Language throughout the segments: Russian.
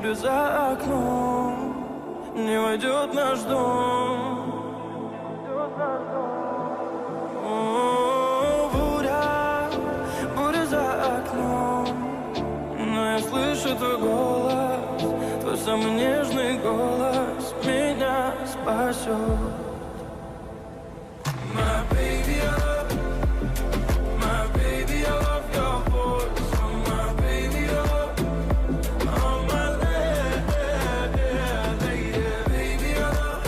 буря за окном не войдет в наш дом. О, буря за окном, но я слышу твой голос, твой самый нежный голос меня спасет. My baby, I love, my baby, I love your voice. Oh, my baby, I love, oh, my lady, baby, I love,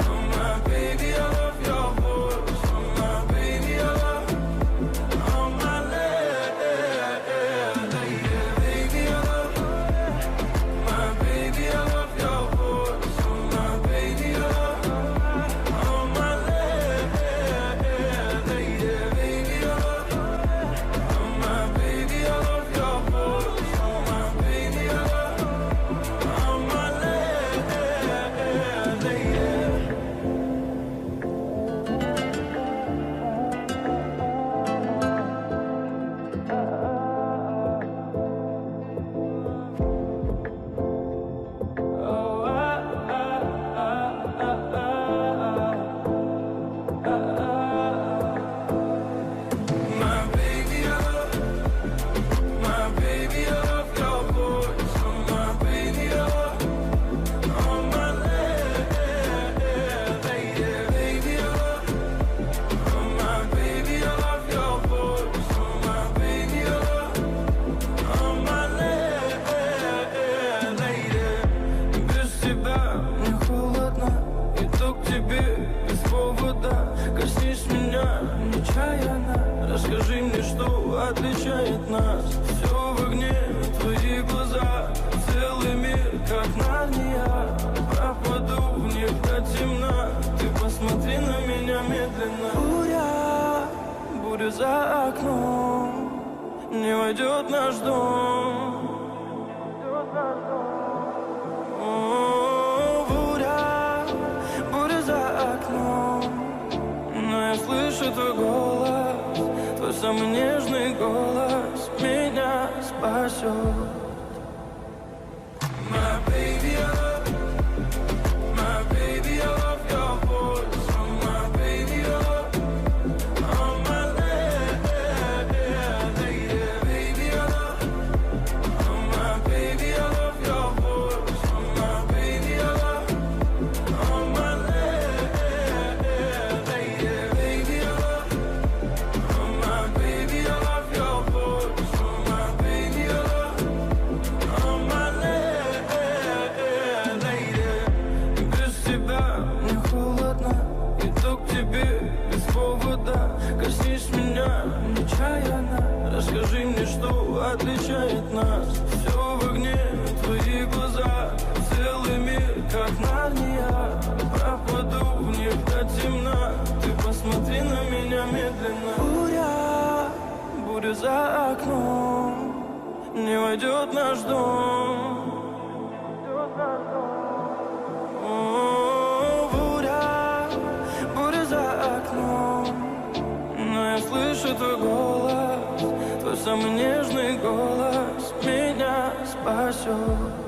oh, my baby, I love your voice. Oh, my baby, I love, oh, my lady, baby, I love, my baby, I love your voice. Oh, my baby, I love, oh, my Коснись меня нечаянно, расскажи мне, что отличает нас. Все в огне, твои глаза, целый мир, как Нарния. Пропаду в них до темна, ты посмотри на меня медленно. Буря за окном не войдет в наш дом. О, буря за окном, но я слышу твой голос, твой самый нежный голос меня спасет. My baby, I love, my baby, I love your voice. Oh, my baby, I love, oh, my lady, baby, I love, oh, my baby, I love your voice. Oh, my baby, I love, oh, my lady, baby, I love, oh, my baby, I love your voice. Oh, my baby, I love, oh, my lady. Без тебя мне холодно, иду к тебе без повода. Коснись меня нечаянно, расскажи мне, что отличает нас. Все в огне, твои глаза, целый мир, как Нарния. Пропаду в них до темна, ты посмотри на меня медленно. Буря за окном не войдет в наш дом. О, буря за окном, но я слышу твой голос, твой самый нежный голос меня спасет.